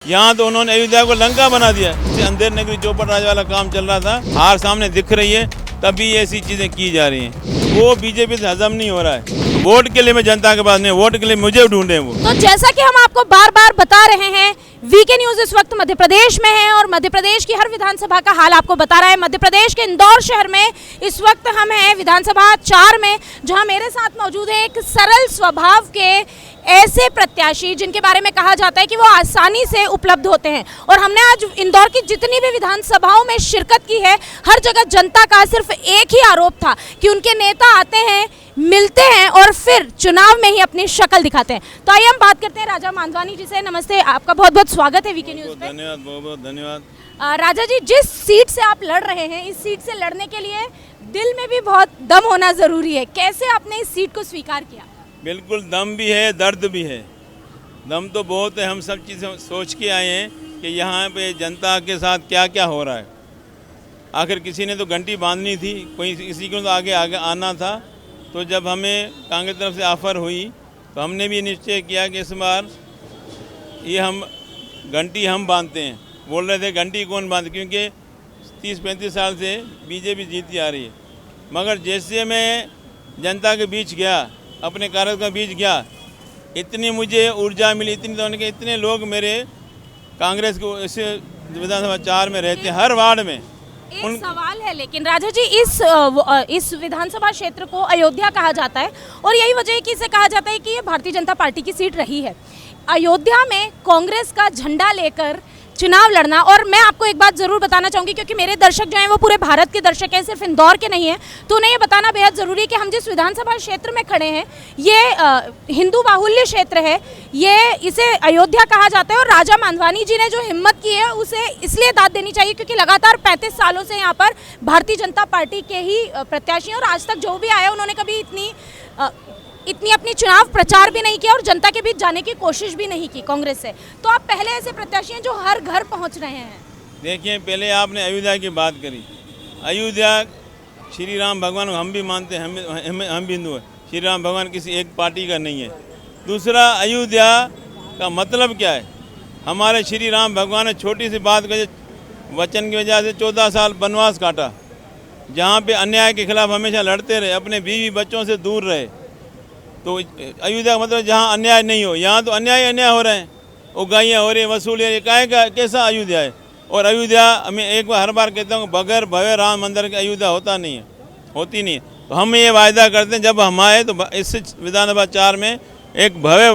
यहाँ तो उन्होंने अयोध्या को लंका बना दिया। अंधेर नगरी चौपट राज वाला काम चल रहा था, हार सामने दिख रही है, तभी ऐसी चीजें की जा रही हैं। वो बीजेपी से हजम नहीं हो रहा है। वोट के लिए मैं जनता के पास नहीं, वोट के लिए मुझे ढूंढे वो। तो जैसा कि हम आपको बार बार बता रहे हैं, वीके न्यूज इस वक्त मध्य प्रदेश में है और मध्य प्रदेश की हर विधानसभा का हाल आपको बता रहा है। मध्य प्रदेश के इंदौर शहर में इस वक्त हम हैं विधानसभा 4 में, जहां मेरे साथ मौजूद है एक सरल स्वभाव के ऐसे प्रत्याशी जिनके बारे में कहा जाता है कि वो आसानी से उपलब्ध होते हैं। और हमने आज इंदौर की जितनी भी विधानसभाओं में शिरकत की है, हर जगह जनता का सिर्फ एक ही आरोप था कि उनके नेता आते हैं, मिलते हैं और फिर चुनाव में ही अपनी शक्ल दिखाते हैं। तो आइए हम बात करते हैं राजा मांधवानी जी से। नमस्ते, आपका बहुत बहुत स्वागत है वीके न्यूज़ पे। धन्यवाद, बहुत बहुत धन्यवाद। राजा जी, जिस सीट से आप लड़ रहे हैं, इस सीट से लड़ने के लिए दिल में भी बहुत दम होना जरूरी है। कैसे आपने इस सीट को स्वीकार किया? बिल्कुल, दम भी है, दर्द भी है। दम तो बहुत है, हम सब चीज़ें सोच के आए हैं कि यहाँ पे जनता के साथ क्या क्या हो रहा है। आखिर किसी ने तो घंटी बांधनी थी, कोई किसी को तो आगे आगे आना था। तो जब हमें कांग्रेस तरफ से ऑफ़र हुई तो हमने भी निश्चय किया कि इस बार ये हम घंटी हम बांधते हैं। बोल रहे थे घंटी कौन बांधे, क्योंकि 30-35 साल से बीजेपी जीती आ रही है। मगर जैसे मैं जनता के बीच गया, अपने कार्यकर्ताओं के बीच गया, इतनी मुझे ऊर्जा मिली, इतनी तो उनके इतने लोग मेरे कांग्रेस को इस विधानसभा 4 में रहते हैं, हर वार्ड में। एक सवाल है लेकिन राजा जी, इस विधानसभा क्षेत्र को अयोध्या कहा जाता है और यही वजह है कि इसे कहा जाता है कि ये भारतीय जनता पार्टी की सीट रही है। अयोध्या में कांग्रेस का झंडा लेकर चुनाव लड़ना, और मैं आपको एक बात ज़रूर बताना चाहूँगी क्योंकि मेरे दर्शक जो हैं वो पूरे भारत के दर्शक हैं, सिर्फ इंदौर के नहीं हैं, तो उन्हें ये बताना बेहद ज़रूरी है कि हम जिस विधानसभा क्षेत्र में खड़े हैं ये हिंदू बाहुल्य क्षेत्र है, ये इसे अयोध्या कहा जाता है। और राजा मांधवानी जी ने जो हिम्मत की है उसे इसलिए दाद देनी चाहिए क्योंकि लगातार 35 सालों से यहाँ पर भारतीय जनता पार्टी के ही प्रत्याशी हैं और आज तक जो भी आया उन्होंने कभी इतनी अपनी चुनाव प्रचार भी नहीं किया और जनता के बीच जाने की कोशिश भी नहीं की कांग्रेस से। तो आप पहले ऐसे प्रत्याशी हैं जो हर घर पहुंच रहे हैं। देखिए, पहले आपने अयोध्या की बात करी। अयोध्या श्री राम भगवान को हम भी मानते हैं, हम भी हिंदू हैं। श्री राम भगवान किसी एक पार्टी का नहीं है। दूसरा, अयोध्या का मतलब क्या है? हमारे श्री राम भगवान ने छोटी सी बात का वचन की वजह से 14 साल वनवास काटा, जहाँ पे अन्याय के खिलाफ हमेशा लड़ते रहे, अपने बीवी बच्चों से दूर रहे। तो अयोध्या का मतलब जहाँ अन्याय नहीं हो, यहाँ तो अन्याय हो रहे हैं, उगाइयाँ हो रही है, वसूली है। कैसा अयोध्या है? और अयोध्या, मैं एक बार हर बार कहता हूँ, बगैर भव्य राम मंदिर के अयोध्या होता नहीं है, होती नहीं है। तो हम ये वायदा करते हैं जब हम आए तो इस विधानसभा 4 में एक भव्य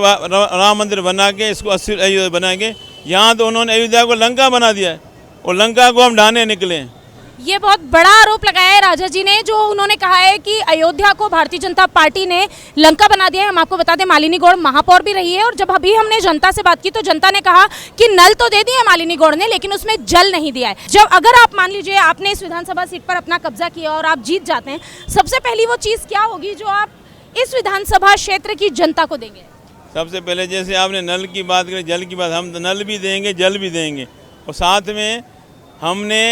राम मंदिर बना के इसको 80 अयोध्या बनाएंगे। यहाँ तो उन्होंने अयोध्या को लंका बना दिया है और लंका को हम ढाने निकले हैं। ये बहुत बड़ा आरोप लगाया है राजा जी ने, जो उन्होंने कहा है कि अयोध्या को भारतीय जनता पार्टी ने लंका बना दिया है। हम आपको बता दें, मालिनी गौड़ महापौर भी रही है और जब अभी हमने जनता से बात की तो जनता ने कहा कि नल तो दे दिए मालिनी गौड़ ने, लेकिन उसमें जल नहीं दिया है। जब अगर आप मान लीजिए आपने इस विधानसभा सीट पर अपना कब्जा किया और आप जीत जाते हैं, सबसे पहली वो चीज़ क्या होगी जो आप इस विधानसभा क्षेत्र की जनता को देंगे? सबसे पहले, जैसे आपने नल की बात करी, जल की बात, हम नल भी देंगे, जल भी देंगे। और साथ में हमने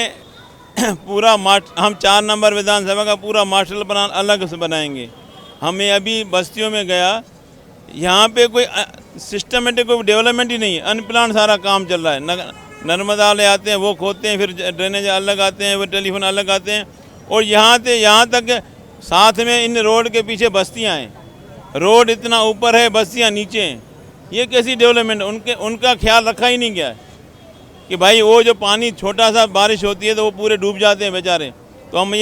पूरा हम 4 नंबर विधानसभा का पूरा मास्टर प्लान अलग से बनाएंगे। हमें अभी बस्तियों में गया, यहाँ पे कोई सिस्टमेटिक कोई डेवलपमेंट ही नहीं है, अनप्लान सारा काम चल रहा है। नर्मदा वाले आते हैं, वो खोदते हैं, फिर ड्रेनेज अलग आते हैं, वो टेलीफोन अलग आते हैं। और यहाँ तक साथ में इन रोड के पीछे बस्तियाँ हैं, रोड इतना ऊपर है, बस्तियाँ नीचे हैं। ये कैसी डेवलपमेंट? उनका ख्याल रखा ही नहीं गया है कि भाई वो जो पानी, छोटा सा बारिश होती है तो वो पूरे डूब जाते हैं बेचारे। तो हम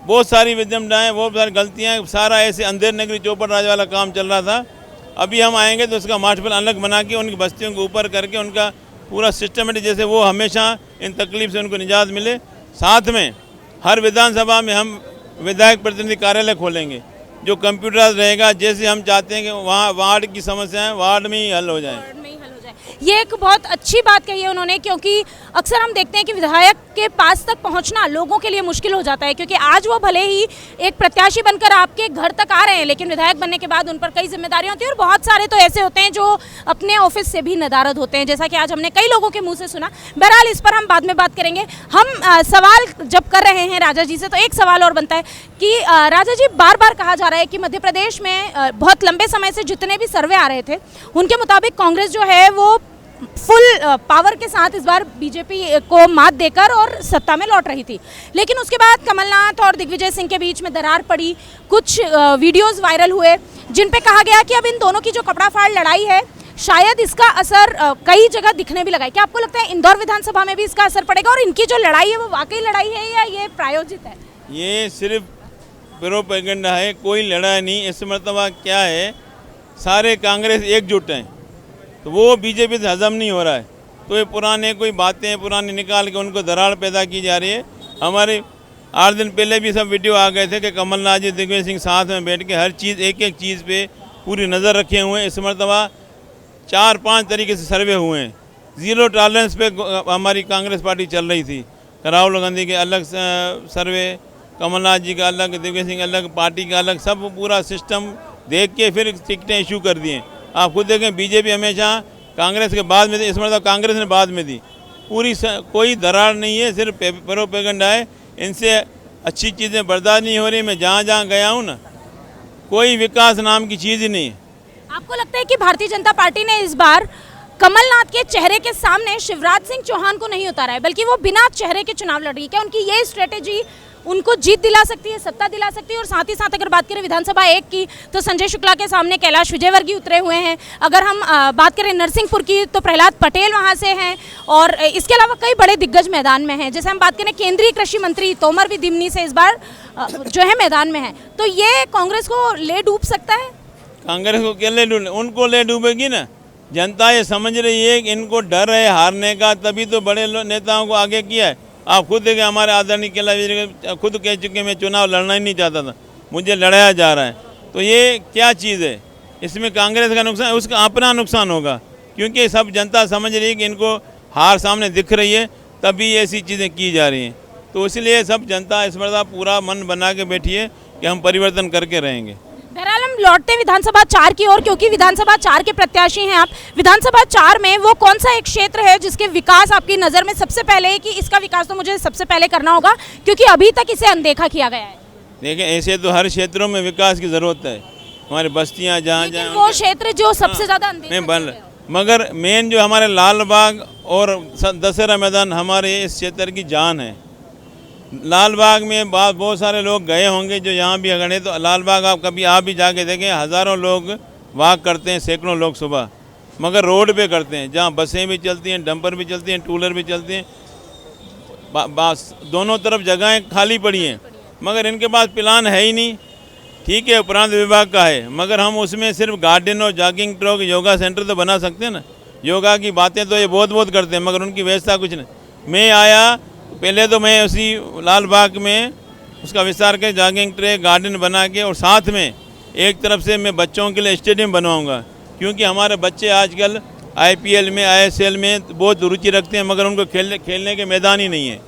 बहुत सारी विडम्बनाएँ, बहुत सारी गलतियाँ, सारा ऐसे अंधेर नगरी चौपट राज वाला काम चल रहा था। अभी हम आएंगे तो उसका मास्टर प्लान अलग बना के उनकी बस्तियों को ऊपर करके उनका पूरा सिस्टमेटिक, जैसे वो हमेशा इन तकलीफ से उनको निजात मिले। साथ में हर विधानसभा में हम विधायक प्रतिनिधि कार्यालय खोलेंगे जो कंप्यूटराइज रहेगा, जैसे हम चाहते हैं कि वहाँ वार्ड की समस्याएँ वार्ड में ही हल हो जाएँ। ये एक बहुत अच्छी बात कही है उन्होंने, क्योंकि अक्सर हम देखते हैं कि विधायक के पास तक पहुंचना लोगों के लिए मुश्किल हो जाता है, क्योंकि आज वो भले ही एक प्रत्याशी बनकर आपके घर तक आ रहे हैं, लेकिन विधायक बनने के बाद उन पर कई जिम्मेदारियां होती हैं और बहुत सारे तो ऐसे होते हैं जो अपने ऑफिस से भी नदारद होते हैं, जैसा कि आज हमने कई लोगों के मुँह से सुना। बहरहाल इस पर हम बाद में बात करेंगे। हम सवाल जब कर रहे हैं राजा जी से, तो एक सवाल और बनता है कि राजा जी, बार बार कहा जा रहा है कि मध्य प्रदेश में बहुत लंबे समय से जितने भी सर्वे आ रहे थे उनके मुताबिक कांग्रेस जो है वो फुल पावर के साथ इस बार बीजेपी को मात देकर और सत्ता में लौट रही थी। लेकिन उसके बाद कमलनाथ और दिग्विजय सिंह के बीच में दरार पड़ी, कुछ वीडियोस वायरल हुए जिन पे कहा गया कि अब इन दोनों की जो कपड़ा फाड़ लड़ाई है शायद इसका असर कई जगह दिखने भी लगा है। क्या आपको लगता है इंदौर विधानसभा में भी इसका असर पड़ेगा और इनकी जो लड़ाई है वो वाकई लड़ाई है या ये प्रायोजित है? ये सिर्फ प्रोपेगेंडा है, कोई लड़ाई नहीं। इस मरतबा क्या है, सारे कांग्रेस एकजुट हैं, तो वो बीजेपी से हजम नहीं हो रहा है। तो ये पुराने कोई बातें पुरानी निकाल के उनको दरार पैदा की जा रही है। हमारे 8 दिन पहले भी सब वीडियो आ गए थे कि कमलनाथ जी दिग्विजय सिंह साथ में बैठ के हर चीज़ एक एक चीज़ पे पूरी नज़र रखे हुए हैं। इस मरतबा 4-5 तरीके से सर्वे हुए हैं। 0 टॉलरेंस पे हमारी कांग्रेस पार्टी चल रही थी। राहुल गांधी के अलग सर्वे, कमलनाथ जी का अलग, दिग्विजय सिंह अलग, पार्टी का अलग, सब पूरा सिस्टम देख के फिर टिकटें इशू कर दिए। आप खुद देखें, बीजेपी हमेशा कांग्रेस के बाद में दी, इस मतलब कांग्रेस ने बाद में दी। पूरी कोई दरार नहीं है, सिर्फ प्रोपेगेंडा है। इनसे अच्छी चीज़ें बर्दाश्त नहीं हो रही। मैं जहाँ जहाँ गया हूँ ना, कोई विकास नाम की चीज़ ही नहीं है। आपको लगता है कि भारतीय जनता पार्टी ने इस बार कमलनाथ के चेहरे के सामने शिवराज सिंह चौहान को नहीं उतारा है, बल्कि वो बिना चेहरे के चुनाव लड़ रही है? क्या उनकी ये स्ट्रेटेजी उनको जीत दिला सकती है, सत्ता दिला सकती है? और साथ ही साथ अगर बात करें विधानसभा 1 की, तो संजय शुक्ला के सामने कैलाश विजयवर्गीय उतरे हुए हैं। अगर हम बात करें नरसिंहपुर की, तो प्रहलाद पटेल वहां से हैं, और इसके अलावा कई बड़े दिग्गज मैदान में हैं। जैसे हम बात करें केंद्रीय कृषि मंत्री तोमर भी दिमनी से इस बार जो है मैदान में है। तो ये कांग्रेस को ले डूब सकता है? कांग्रेस को क्या ले डूबे, उनको ले डूबेगी ना। जनता ये समझ रही है कि इनको डर है हारने का, तभी तो बड़े नेताओं को आगे किया है। आप खुद देखें, हमारे आदरणीय कैलाश खुद कह चुके मैं चुनाव लड़ना ही नहीं चाहता था, मुझे लड़ाया जा रहा है। तो ये क्या चीज़ है? इसमें कांग्रेस का नुकसान, उसका अपना नुकसान होगा, क्योंकि सब जनता समझ रही है कि इनको हार सामने दिख रही है, तभी ऐसी चीज़ें की जा रही हैं। तो इसलिए सब जनता इस बार पूरा मन बना के बैठी है कि हम परिवर्तन करके रहेंगे। बहरहाल हम लौटते हैं विधानसभा 4 की ओर, क्योंकि विधानसभा 4 के प्रत्याशी हैं आप। विधानसभा 4 में वो कौन सा एक क्षेत्र है जिसके विकास आपकी नज़र में सबसे पहले है कि इसका विकास तो मुझे सबसे पहले करना होगा, क्योंकि अभी तक इसे अनदेखा किया गया है? देखिए, ऐसे तो हर क्षेत्रों में विकास की ज़रूरत है। हमारी बस्तियाँ जहाँ जहाँ वो क्षेत्र जो सबसे ज़्यादा अनदेखा, मगर मेन जो हमारे लाल बाग और दशहरा मैदान हमारे इस क्षेत्र की जान है। लाल बाग में बहुत सारे लोग गए होंगे जो यहाँ भी खड़े, तो लाल बाग आप कभी आप भी जाके देखें, हज़ारों लोग वॉक करते हैं, सैकड़ों लोग सुबह, मगर रोड पे करते हैं, जहाँ बसें भी चलती हैं, डंपर भी चलती हैं, टूलर भी चलती हैं, दोनों तरफ जगहें खाली पड़ी हैं, मगर इनके पास प्लान है ही नहीं। ठीक है, प्रांत विभाग का है, मगर हम उसमें सिर्फ गार्डन और जॉगिंग ट्रैक, योगा सेंटर तो बना सकते हैं ना। योगा की बातें तो ये बहुत करते हैं, मगर उनकी व्यवस्था कुछ नहीं। मैं आया पहले तो मैं उसी लाल बाग में उसका विस्तार कर जॉगिंग ट्रैक, गार्डन बना के, और साथ में एक तरफ से मैं बच्चों के लिए स्टेडियम बनवाऊंगा, क्योंकि हमारे बच्चे आजकल IPL में, ISL में बहुत रुचि रखते हैं, मगर उनको खेलने के मैदान ही नहीं है।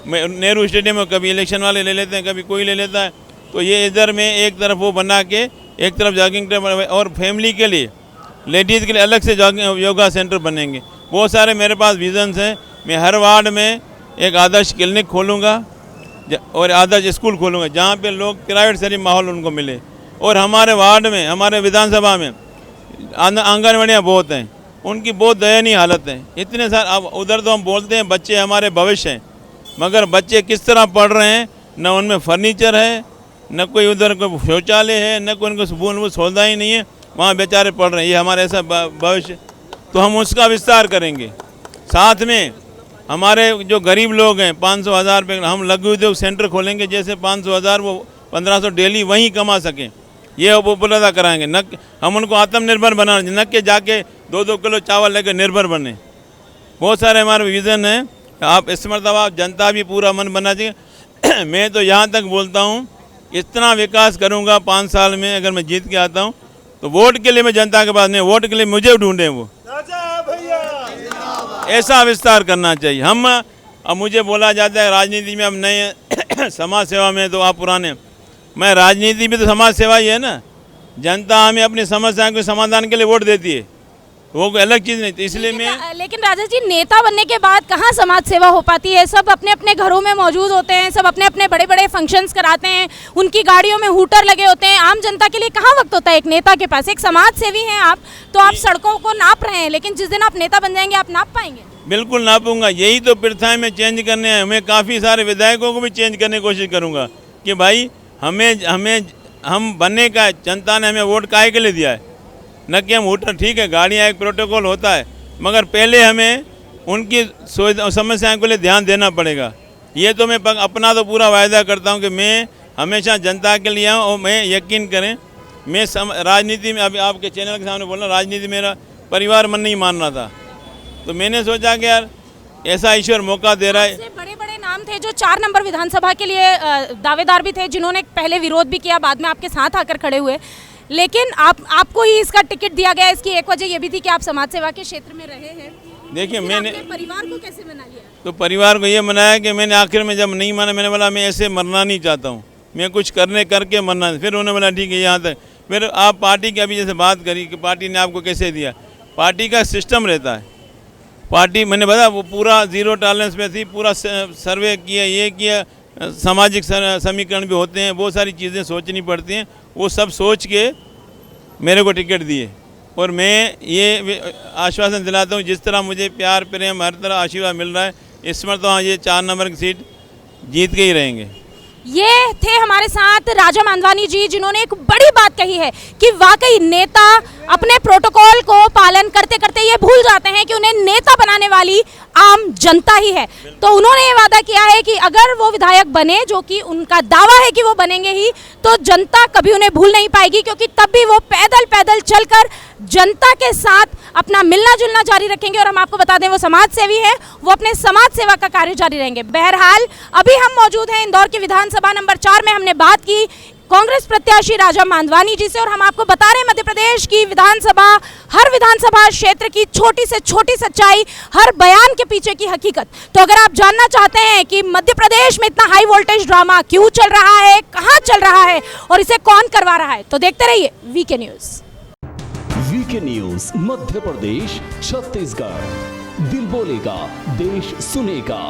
मैं नेहरू स्टेडियम में कभी इलेक्शन वाले ले लेते हैं, कभी कोई ले लेता है, तो ये इधर में एक तरफ वो बना के, एक तरफ जॉगिंग ट्रैक, और फैमिली के लिए, लेडीज़ के लिए अलग से योगा सेंटर बनेंगे। बहुत सारे मेरे पास विजन्स हैं। मैं हर वार्ड में एक आदर्श क्लिनिक खोलूँगा और आदर्श स्कूल खोलूँगा, जहाँ पे लोग प्राइवेट से माहौल उनको मिले। और हमारे वार्ड में, हमारे विधानसभा में आंगनवाड़ियाँ बहुत हैं, उनकी बहुत दयनीय हालत है। इतने सारे, अब उधर तो हम बोलते हैं बच्चे हमारे भविष्य हैं, मगर बच्चे किस तरह पढ़ रहे हैं, न उनमें फर्नीचर है, न कोई उधर कोई शौचालय है, न कोई उनको सुकून सौदा ही नहीं है, वहाँ बेचारे पढ़ रहे हैं। ये हमारे ऐसा भविष्य, तो हम उसका विस्तार करेंगे। साथ में हमारे जो गरीब लोग हैं, 500-1000 रुपये, हम लघु उद्योग सेंटर खोलेंगे, जैसे 500-1000 वो 1500 डेली वहीं कमा सकें, ये उपलब्ध कराएंगे। न हम उनको आत्मनिर्भर बनाना, न कि जाके 2-2 किलो चावल लेकर निर्भर बने। बहुत सारे हमारे विज़न हैं। आप इस मरतबा जनता भी पूरा मन बना चाहिए। मैं तो यहाँ तक बोलता हूँ, इतना विकास करूँगा 5 साल में, अगर मैं जीत के आता हूँ तो वोट के लिए मैं जनता के पास नहीं, वोट के लिए मुझे ढूंढें। वो ऐसा विस्तार करना चाहिए। हम, अब मुझे बोला जाता है राजनीति में अब नए समाज सेवा में तो आप पुराने, मैं राजनीति भी तो समाज सेवा ही है ना। जनता हमें अपनी समस्याओं के समाधान के लिए वोट देती है, वो कोई अलग चीज़ नहीं, तो इसलिए मैं लेकिन राजा जी, नेता बनने के बाद कहाँ समाज सेवा हो पाती है? सब अपने अपने घरों में मौजूद होते हैं, सब अपने अपने बड़े बड़े फंक्शंस कराते हैं, उनकी गाड़ियों में हूटर लगे होते हैं। आम जनता के लिए कहाँ वक्त होता है एक नेता के पास? एक समाज सेवी हैं आप, तो आप सड़कों को नाप रहे हैं, लेकिन जिस दिन आप नेता बन जाएंगे आप नाप पाएंगे? बिल्कुल नापूंगा। यही तो प्रथाएं मैं चेंज करने हैं। मैं काफ़ी सारे विधायकों को भी चेंज करने की कोशिश करूँगा कि भाई हम बनने का, जनता ने हमें वोट काहे के लिए दिया है, न कि हम हूटर। ठीक है, गाड़ियाँ एक प्रोटोकॉल होता है, मगर पहले हमें उनकी समस्याओं के लिए ध्यान देना पड़ेगा। ये तो मैं अपना तो पूरा वायदा करता हूँ कि मैं हमेशा जनता के लिए आऊँ। और मैं यकीन करें, मैं राजनीति में, अभी आपके चैनल के सामने बोलना, राजनीति मेरा परिवार मन नहीं मान रहा था, तो मैंने सोचा कि यार ऐसा ईश्वर मौका दे रहा है। बड़े बड़े नाम थे जो 4 नंबर विधानसभा के लिए दावेदार भी थे, जिन्होंने पहले विरोध भी किया, बाद में आपके साथ आकर खड़े हुए, लेकिन आपको ही इसका टिकट दिया गया। इसकी एक वजह ये भी थी कि आप समाज सेवा के क्षेत्र में रहे हैं। देखिए, मैंने परिवार को कैसे मना लिया? तो परिवार को ये मनाया कि मैंने आखिर में जब नहीं माना, मैंने बोला मैं ऐसे मरना नहीं चाहता हूँ, मैं कुछ करके मरना। फिर उन्होंने बोला ठीक है यहाँ तक। फिर आप पार्टी की अभी जैसे बात करी कि पार्टी ने आपको कैसे दिया, पार्टी का सिस्टम रहता है। पार्टी, मैंने बताया, वो पूरा जीरो टॉलरेंस में थी, पूरा सर्वे किया, ये किया, सामाजिक समीकरण भी होते हैं, बहुत सारी चीज़ें सोचनी पड़ती हैं, वो सब सोच के मेरे को टिकट दिए। और मैं ये आश्वासन दिलाता हूँ, जिस तरह मुझे प्यार प्रेम हर तरह आशीर्वाद मिल रहा है, इस बार तो हाँ, ये 4 नंबर की सीट जीत के ही रहेंगे। ये थे हमारे साथ राजा मांधवानी जी, जिन्होंने एक बड़ी बात कही है कि वाकई नेता अपने प्रोटोकॉल को पालन करते करते ये भूल जाते हैं कि उन्हें नेता बनाने वाली आम जनता ही है। तो उन्होंने ये वादा किया है कि अगर वो विधायक बने, जो कि उनका दावा है कि वो बनेंगे ही, तो जनता कभी उन्हें भूल नहीं पाएगी, क्योंकि तब भी वो पैदल पैदल चलकर जनता के साथ अपना मिलना जुलना जारी रखेंगे। और हम आपको बता दें, वो समाज सेवी है, वो अपने समाज सेवा का कार्य जारी रहेंगे। बहरहाल अभी हम मौजूद हैं इंदौर की विधानसभा नंबर 4 में। हमने बात की कांग्रेस प्रत्याशी राजा मांधवानी जी से, और हम आपको बता रहे हैं मध्य प्रदेश की विधानसभा, हर विधानसभा क्षेत्र की छोटी से छोटी सच्चाई, हर बयान के पीछे की हकीकत। तो अगर आप जानना चाहते हैं कि मध्य प्रदेश में इतना हाई वोल्टेज ड्रामा क्यों चल रहा है, कहां चल रहा है और इसे कौन करवा रहा है, तो देखते रहिए VK news. VK news Madhya Pradesh Chhattisgarh, दिल बोलेगा, देश सुनेगा।